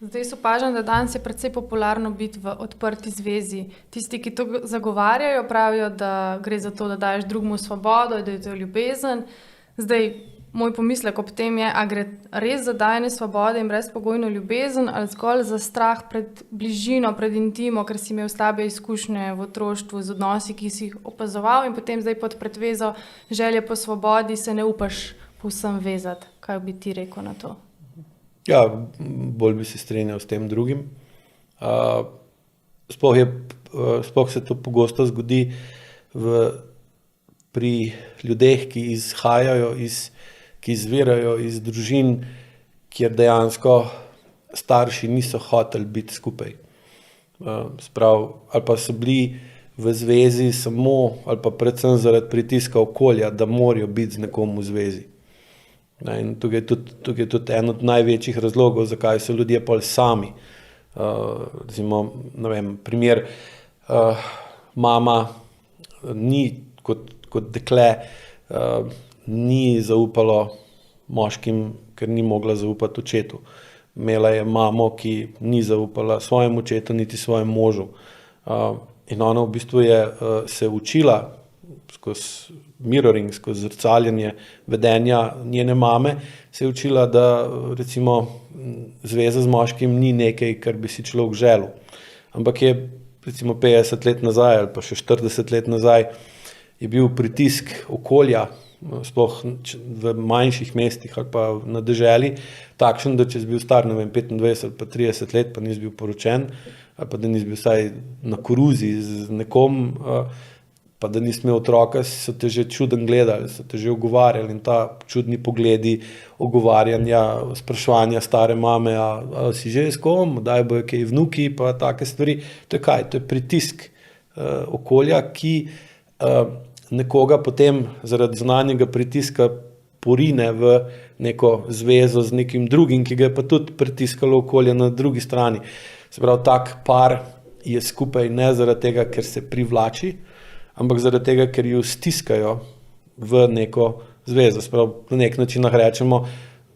Zdaj se opažam, da danes je precej popularno biti v odprti zvezi. Tisti, ki to zagovarjajo, pravijo, da gre za to, da daješ drugemu svobodo, da je to ljubezen. Zdaj, moj pomislek ob tem je, a gre res za dajanje svobode in brezpogojno ljubezen ali zgolj za strah pred bližino, pred intimo, ker si imel slabe izkušnje v otroštvu z odnosi, ki si jih opazoval in potem zdaj pod pretvezo želje po svobodi se ne upaš povsem vezati. Kaj bi ti rekel na to? Ja, bolj bi se strinjal s tem drugim. Sploh se to pogosto zgodi pri ljudeh, ki izhajajo ki izvirajo iz družin, kjer dejansko starši niso hoteli biti skupaj. Ali pa so bili v zvezi samo ali pa predvsem zaradi pritiska okolja, da morajo biti z nekom v zvezi. In tukaj je tudi en od največjih razlogov, zakaj so ljudje pol sami. Recimo, ne vem, primer, mama ni kot dekle ni zaupalo moškim, ker ni mogla zaupati očetu. Imela je mamo, ki ni zaupala svojemu očetu, niti svojemu možu. In ona v bistvu je se učila skozi mirroring, skozi zrcaljenje vedenja njene mame, se je učila, da recimo zveza z moškim ni nekaj, kar bi si človek želel. Ampak je recimo 50 let nazaj ali pa še 40 let nazaj je bil pritisk okolja, sploh v manjših mestih ali pa na deželi, takšen, da če si bil star, ne vem, 25 ali pa 30 let, pa nisi bil poročen, ali pa da nisi bil vsaj na koruzi z nekom, pa da nisi imel otroka, so te že čuden gledali, so te že ogovarjali in ta čudni pogledi ogovarjanja, spraševanja stare mame, a si že s kom, daj bojo kaj vnuki, pa take stvari. To je kaj? To je pritisk okolja, ki nekoga potem zaradi zunanjega pritiska porine v neko zvezo z nekim drugim, ki ga je pa tudi pritiskalo okolje na drugi strani. Se pravi, tak par je skupaj ne zaradi tega, ker se privlači, ampak zaradi tega, ker jo stiskajo v neko zvezo. Se pravi, na nek način rečemo,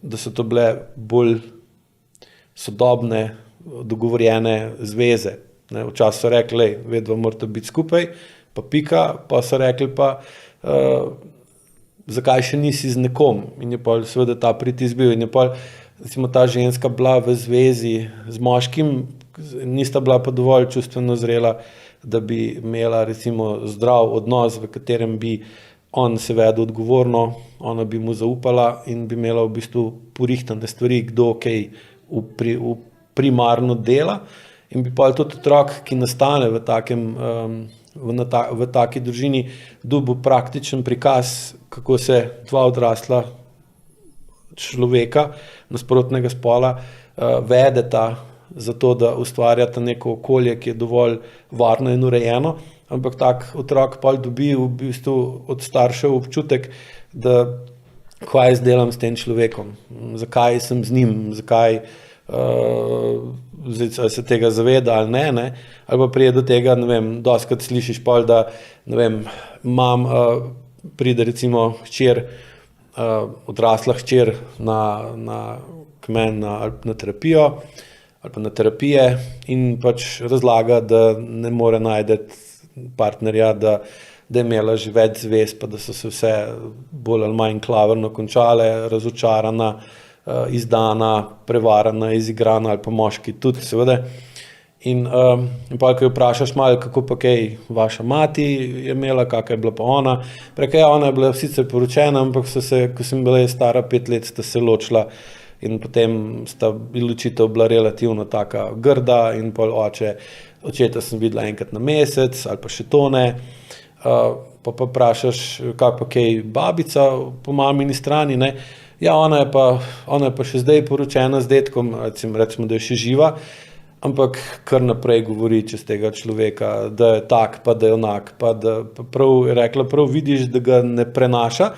da so to bile bolj sodobne, dogovorjene zveze. Včasih so rekli, vedno morate biti skupaj, pa pika, pa so rekli pa, zakaj še nisi z nekom. In je pa seveda ta pritisk bil. In je pa recimo ta ženska bila v zvezi z moškim, nista bila pa dovolj čustveno zrela, da bi imela recimo zdrav odnos, v katerem bi on se vedel odgovorno, ona bi mu zaupala in bi imela v bistvu porihtane stvari, kdo kaj v primarno dela. In bi pa tudi otrok, ki nastane v taki družini, dobil praktičen prikaz, kako se dva odrasla človeka nasprotnega spola vedeta za to, da ustvarjata neko okolje, ki je dovolj varno in urejeno, ampak tak otrok pa dobi v bistvu od staršev občutek, da kaj jaz delam s tem človekom, zakaj sem z njim, zakaj se tega zaveda ali ne, ali pa prije do tega, ne vem, dostikrat slišiš pol, da, ne vem, pride recimo hčer, odrasla hčer na terapijo ali pa na terapije in pač razlaga, da ne more najti partnerja, da je imela že več zvez, pa da so se vse bolj ali manj klavrno končale, razočarana, izdana, prevarana, izigrana ali pa moški tudi seveda. In pa, ko jo vprašaš malo, kako pa kaj vaša mati je imela, kakaj je bila pa ona, preka ja, ona je bila sicer poročena, ampak so se, ko sem bila stara 5 let, sta se ločila in potem sta ločitev bila relativno taka grda in pol očeta sem videla enkrat na mesec ali pa še to ne. Pa vprašaš, kaj pa kaj babica po mamini strani, ne. Ja, ona je pa še zdaj poročena z dedkom, recimo, da je še živa, ampak kar naprej govori čez tega človeka, da je tak, pa da je onak, pa da je rekla, prav vidiš, da ga ne prenaša,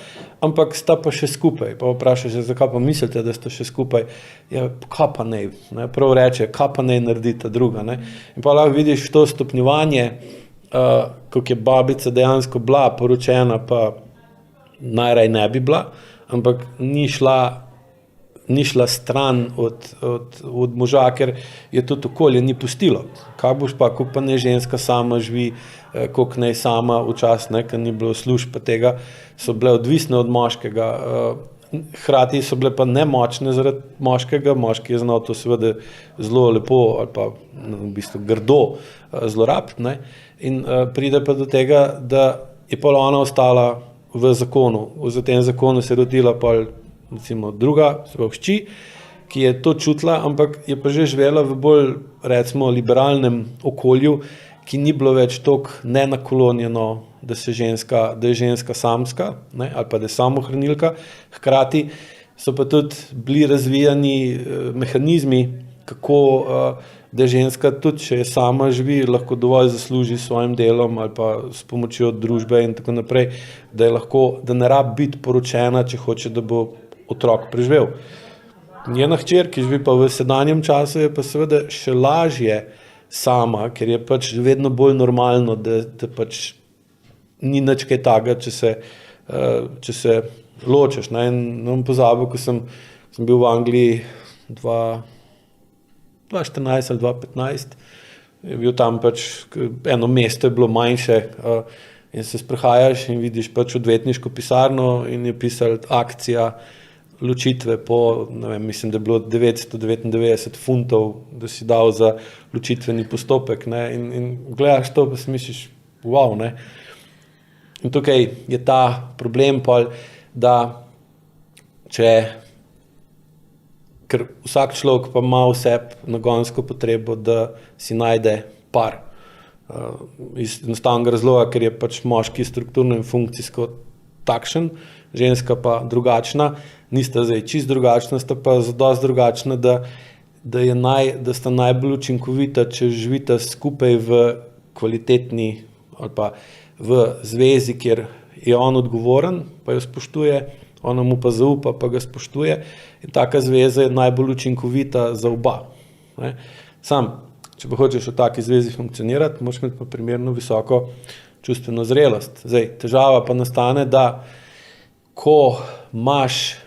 ampak sta pa še skupaj. Pa vprašaš, zakaj pa mislite, da sta še skupaj? Ja, kaj pa ne, prav reče, kaj pa ne naredi ta druga, ne. In pa lahko vidiš to stopnjevanje, kako je babica dejansko bila poročena, pa najraj ne bi bila, ampak ni šla ni šla stran od moža, ker je tudi okolje ni pustilo. Kaj boš pa, ko pa ne ženska sama živi, koliko naj sama včasih, ker ni bilo služb pa tega, so bile odvisne od moškega. Hkrati so bile pa nemočne zaradi moškega, moški je znal to seveda zelo lepo ali pa v bistvu grdo zlorabiti, ne. In pride pa do tega, da je pa ona ostala v zakonu. V tem zakonu se je rodila pa recimo druga, svojo hči, ki je to čutila, ampak je pa že živela v bolj, recimo, liberalnem okolju, ki ni bilo več toliko nenaklonjeno, da je ženska samska, ne, ali pa da je samohranilka. Hkrati so pa tudi bili razvijani mehanizmi, kako da je ženska tudi, če je sama živi, lahko dovolj zasluži s svojim delom ali pa s pomočjo družbe in tako naprej, da je lahko, da ne rabi biti poročena, če hoče, da bo otrok preživel. Njena hčer, ki živi pa v sedanjem času, je pa seveda še lažje sama, ker je pač vedno bolj normalno, da pač ni nič kaj takega, če se ločiš. Ne? In ne bom pozabil, ko sem bil v Angliji 2014 ali 2015, je bil tam pač, eno mesto je bilo manjše, in se sprehajaš in vidiš pač odvetniško pisarno in je pisal akcija ločitve po, ne vem, mislim, da je bilo 999 funtov, da si dal za ločitveni postopek, ne, in gledaš to, pa si misliš, wow, ne. In tukaj je ta problem pol, da ker vsak človek pa ima v sebi nagonsko potrebo, da si najde par. Iz enostavnega razloga, ker je pač moški strukturno in funkcijsko takšen, ženska pa drugačna, nista zdaj čisto drugačna, sta pa zadosti drugačna, da sta najbolj učinkovita, če živita skupaj v kvalitetni ali pa v zvezi, kjer je on odgovoren, pa jo spoštuje, ona mu pa zaupa, pa ga spoštuje, in taka zveza je najbolj učinkovita za oba. Ne? Sam, če pa hočeš v taki zvezi funkcionirati, moraš imeti pa primerno visoko čustveno zrelost. Zdaj, težava pa nastane, da ko imaš,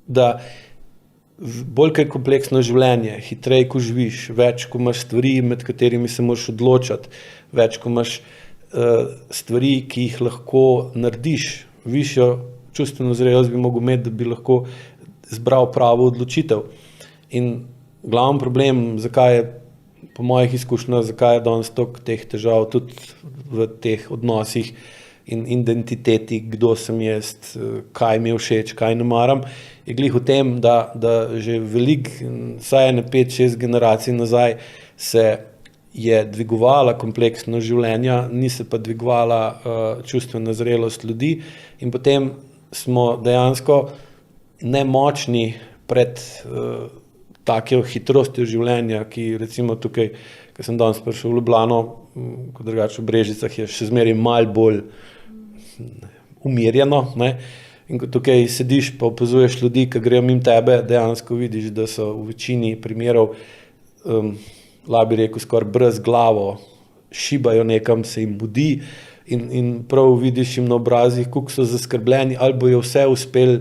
da bolj kaj kompleksno življenje, hitreje, ko živiš, več, ko imaš stvari, med katerimi se moraš odločati, več, ko imaš stvari, ki jih lahko narediš, višjo čustveno zrelost bi mogel imeti, da bi lahko zbral pravo odločitev. In glavni problem, zakaj je, po mojih izkušnjah, zakaj je danes toliko teh težav tudi v teh odnosih in identiteti, kdo sem jaz, kaj mi je všeč, kaj ne maram, je glih v tem, da že vsaj 5-6 generacij nazaj se je dvigovala kompleksnost življenja, ni se pa dvigovala čustvena zrelost ljudi, in potem smo dejansko nemočni pred tako hitrostjo življenja, ki recimo tukaj, ko sem danes prišel v Ljubljano, kot drugače v Brežicah, je še zmeraj malo bolj umirjeno, ne. In ko tukaj sediš pa opazuješ ljudi, ki grejo mimo tebe, dejansko vidiš, da so v večini primerov, lahko bi rekel, skoraj brez glavo, šibajo nekam, se jim budi, in prav vidiš jim na obrazih, koliko so zaskrbljeni, ali bojo vse uspeli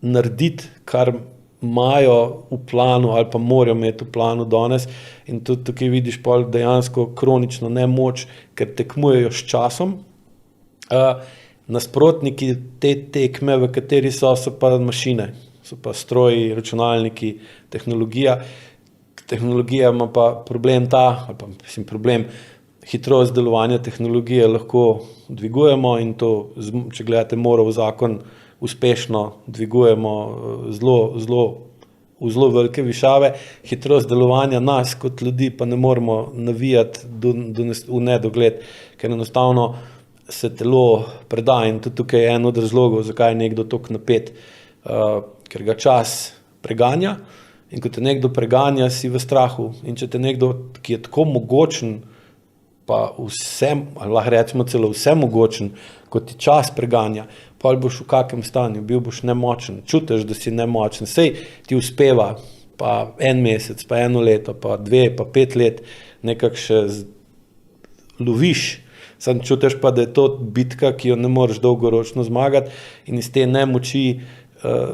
narediti, kar imajo v planu ali pa morajo imeti v planu danes, in tudi tukaj vidiš pol dejansko kronično nemoč, ker tekmujejo s časom. Nasprotniki te tekme, v kateri so pa mašine, so pa stroji, računalniki, tehnologija. Tehnologija ima pa problem hitrost delovanja tehnologije lahko dvigujemo, in to, če gledate Moorov zakon, uspešno dvigujemo v zelo velike višave. Hitrost delovanja nas kot ljudi pa ne moremo navijati v nedogled, ker enostavno se telo preda, in tudi tukaj je en od razlogov, zakaj je nekdo toliko napet, ker ga čas preganja, in ko te nekdo preganja, si v strahu, in če te nekdo, ki je tako mogočen, pa lahko rečemo celo vsemogočen, kot ti čas preganja, pa boš v kakem stanju, bil boš nemočen, čutiš, da si nemočen, sej ti uspeva, pa 1 mesec, pa 1 leto, pa 2, pa 5 let, nekako še loviš, sam čutiš pa, da je to bitka, ki jo ne moreš dolgoročno zmagati, in iz te nemoči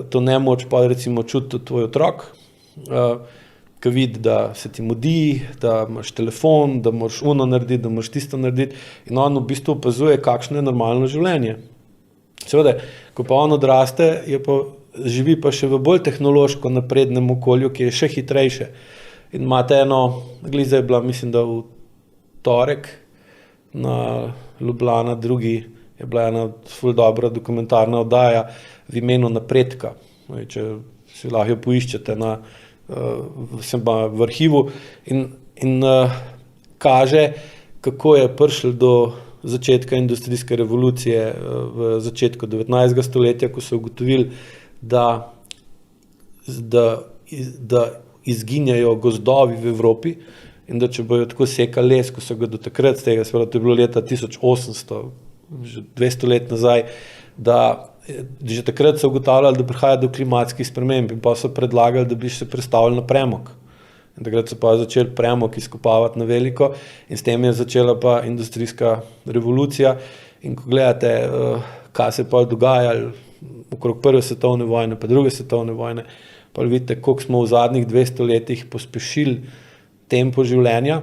to nemoč pa recimo čuti tvoj otrok, ki vidi, da se ti mudi, da imaš telefon, da moraš uno narediti, da moraš tisto narediti in on v bistvu opazuje, kakšno je normalno življenje. Seveda, ko pa on odraste, živi pa še v bolj tehnološko naprednem okolju, ki je še hitrejše. In imate gliza je bila, mislim, da v torek na Ljubljana, drugi je bila ena ful dobra dokumentarna oddaja v imenu napredka. Če si lahko jo poiščete v arhivu in kaže, kako je prišlo do začetka industrijske revolucije v začetku 19. stoletja, ko so ugotovili, da izginjajo gozdovi v Evropi in da če bojo tako sekali les, ko so ga do takrat, to je bilo leta 1800, že 200 let nazaj, da že takrat so ugotavljali, da prihaja do klimatskih sprememb in pa so predlagali, da bi se prestavili na premog. In takrat so pa začeli premog izkopavati na veliko in s tem je začela pa industrijska revolucija. In ko gledate, kaj se pa dogajalo okrog prve svetovne vojne, pa druge svetovne vojne, pa vidite, koliko smo v zadnjih 200 letih pospešili tempo življenja,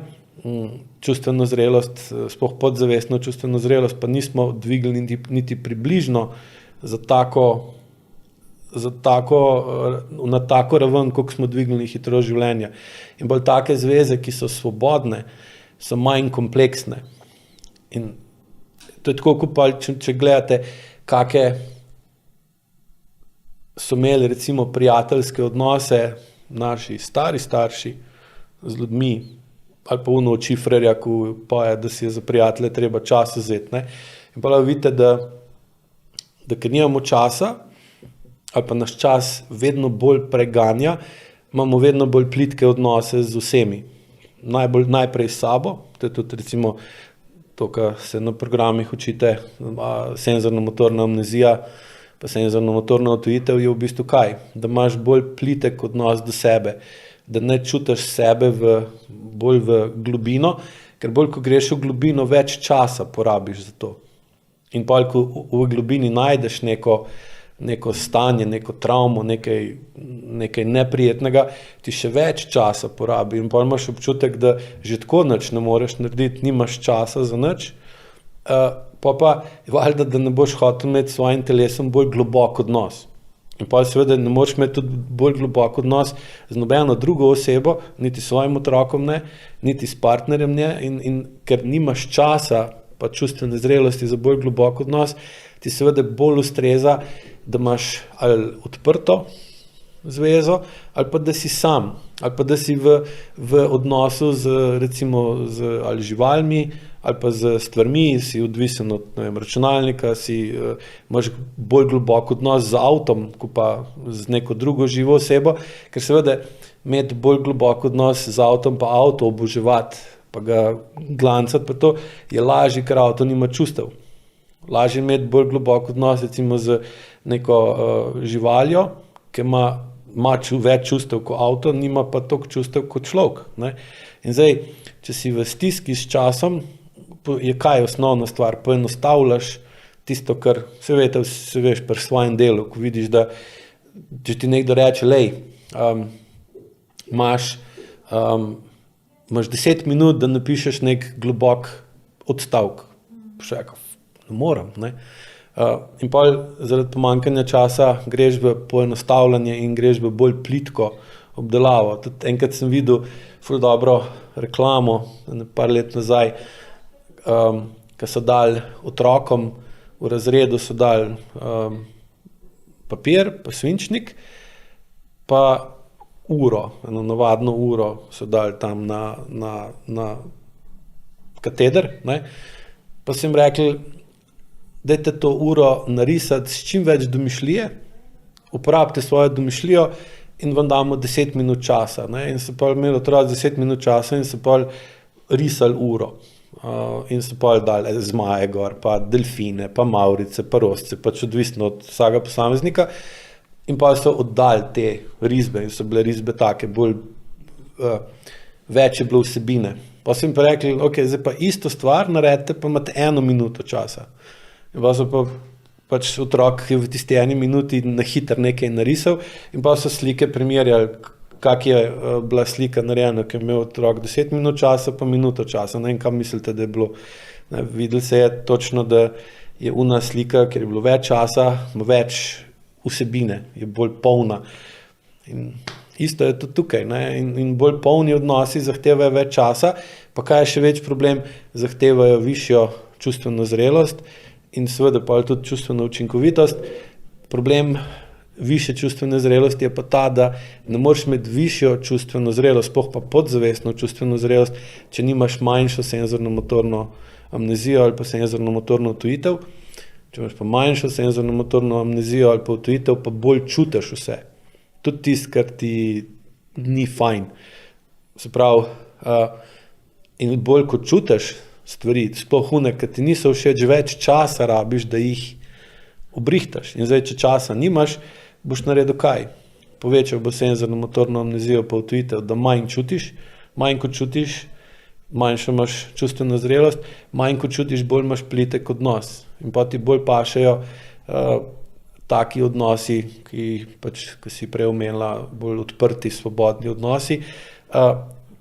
čustveno zrelost, sploh podzavestno čustveno zrelost, pa nismo dvignili niti približno na tako raven, koliko smo dvignili hitrost življenja. In bolj take zveze, ki so svobodne, so manj kompleksne. In to je tako, kot pa, če gledate, kakšne so imeli recimo prijateljske odnose naši stari starši z ljudmi, ali pa ono od Šifrerja, ko poje, da si je za prijatelje treba čas vzeti. In pa vidite, da ker nimamo časa, ali pa naš čas vedno bolj preganja, imamo vedno bolj plitke odnose z vsemi. Najprej s sabo, to je tudi recimo to, kar se na programih učite, senzorno-motorna amnezija, pa senzorno-motorna odtujitev je v bistvu kaj? Da imaš bolj plitek odnos do sebe, da ne čutiš sebe bolj v globino, ker bolj, ko greš v globino, več časa porabiš za to. In pa, ko v globini najdeš neko stanje, neko travmo, nekaj neprijetnega, ti še več časa porabi in pa imaš občutek, da že tako nič ne moreš narediti, nimaš časa za nič, pa valjda, da ne boš hotel imeti s svojim telesom bolj globok odnos. In pa seveda ne moreš imeti tudi bolj globok odnos z nobeno drugo osebo, niti s svojim otrokom ne, niti s partnerjem ne, in ker nimaš časa pa čustvene zrelosti za bolj globok odnos, ti seveda bolj ustreza, da imaš ali odprto zvezo, ali pa da si sam, ali pa da si v odnosu ali živalmi, ali pa z stvarmi, si odvisen od računalnika, imaš bolj globok odnos z avtom, kot pa z neko drugo živo osebo, ker seveda imeti bolj globok odnos z avtom, pa avto oboževati, pa ga glancati, pa to je lažje, ker avto nima čustev. Lažje imeti bolj globok odnos recimo z neko živaljo, ki ima več čustev kot avto, nima pa toliko čustev kot človek. In zdaj, če si v stiski s časom, je kaj osnovna stvar? Poenostavljaš tisto, kar se veš pri svojem delu, ko vidiš, da če ti nekdo reče, imaš 10 minut, da napišeš nek globok odstavek. Ne moram. In pa zaradi pomanjkanja časa greš v poenostavljanje in greš v bolj plitko obdelavo. Tudi enkrat sem videl ful dobro reklamo, par let nazaj, ko so dali otrokom v razredu, so dali papir, pa svinčnik, pa uro, eno navadno uro so dali tam na kateder, pa so jim rekli, dajte to uro narisati s čim več domišljije, uporabite svojo domišljijo in vam damo 10 minut časa. In so pa imeli otroci 10 minut časa in so pa risali uro. In so pa dali zmaje gor, pa delfine, pa mavrice, pa rosce, pač odvisno od vsakega posameznika. In pa so oddali te risbe in so bile risbe take, več je bilo vsebine. Pa so jim pa rekli, ok, zdaj pa isto stvar naredite, pa imate 1 minuto časa. In pa so pa pač otrok je v tisti eni minuti na hitro nekaj narisal in pa so slike primerjali, kak je bila slika narejena, ki je imel otrok 10 minut časa pa minuto časa. Ne vem, kam mislite, da je bilo. Videli se je točno, da je una slika, ker je bilo več časa, ima več vsebine, je bolj polna. In isto je tudi tukaj, ne? In bolj polni odnosi zahtevajo več časa, pa kaj je še več problem, zahtevajo višjo čustveno zrelost in seveda pa tudi čustveno učinkovitost. Problem više čustvene zrelosti je pa ta, da ne moreš imeti višjo čustveno zrelost, sploh pa podzavestno čustveno zrelost, če nimaš manjšo senzorno-motorno amnezijo ali pa senzorno-motorno odtujitev. Če imaš pa manjšo senzorno-motorno amnezijo ali pa odtujitev, pa bolj čutiš vse. Tudi tisto, kar ti ni fajn. Se pravi, in bolj kot čutiš stvari, sploh one, ki ti niso všeč, več časa rabiš, da jih obrihtaš. In zdaj, če časa nimaš, boš naredil kaj? Povečal bo senzorno-motorno amnezijo pa odtujitev, da manj čutiš, manj kot čutiš, manjšo imaš čustveno zrelost, manj kot čutiš, bolj imaš plitek odnos. In pa ti bolj pašejo taki odnosi, ki si prej omenila, bolj odprti, svobodni odnosi,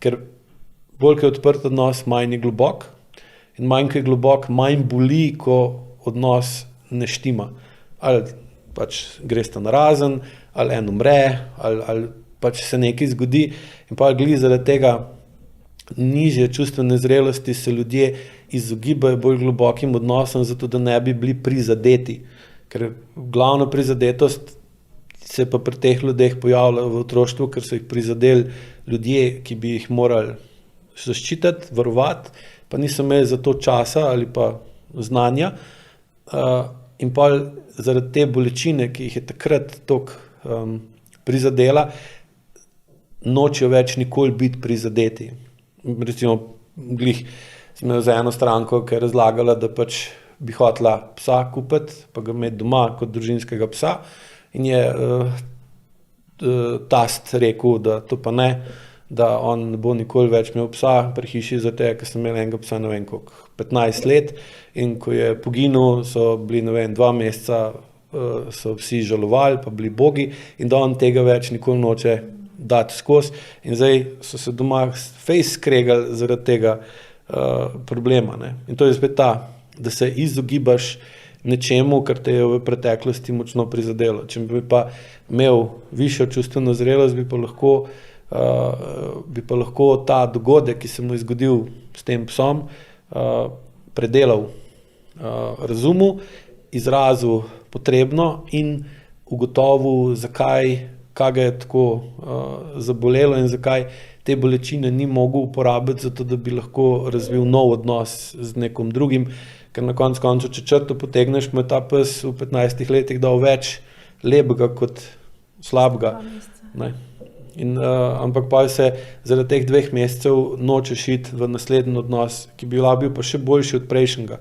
ker bolj, ko je odprt odnos, manj je globok in manj, ko je globok, manj boli, ko odnos ne štima. Ali pač greš tam narazen, ali en umre, ali pač se nekaj zgodi in pa glih zaradi tega nižje čustvene zrelosti se ljudje izogibajo bolj globokim odnosom, zato da ne bi bili prizadeti. Ker glavna prizadetost se pa pri teh ljudeh pojavlja v otroštvu, ker so jih prizadeli ljudje, ki bi jih morali zaščititi, varovati, pa niso imeli za to časa ali pa znanja. In pa zaradi te bolečine, ki jih je takrat toliko prizadela, nočejo več nikoli biti prizadeti. Recimo, glih sem imel za eno stranko, ki je razlagala, da pač bi hotela psa kupiti, pa ga imeti doma kot družinskega psa in je tast rekel, da to pa ne, da on ne bo nikoli več imel psa pri hiši, zato ker sem imel enega psa, ne vem koliko, 15 let in ko je poginil, so bili, ne vem, 2 meseca so vsi žalovali, pa bili bogi in da on tega več nikoli noče dati skozi in zdaj so se doma fejs skregali zaradi tega problema. Ne? In to je spet ta, da se izogibaš nečemu, kar te je v preteklosti močno prizadelo. Če bi pa imel višjo čustveno zrelost, bi pa lahko ta dogodek, ki se mu je zgodil s tem psom, predelal, razumel, izrazil potrebno in ugotovil, zakaj, kaj ga je tako zabolelo in zakaj te bolečine ni mogel uporabiti, zato da bi lahko razvil nov odnos z nekom drugim, ker na koncu, če črto potegneš, mu je ta pes v 15 letih dal več lepega kot slabega. Ampak pa se zaradi teh 2 mesecev nočeš iti v naslednji odnos, ki bi bil pa še boljši od prejšnjega.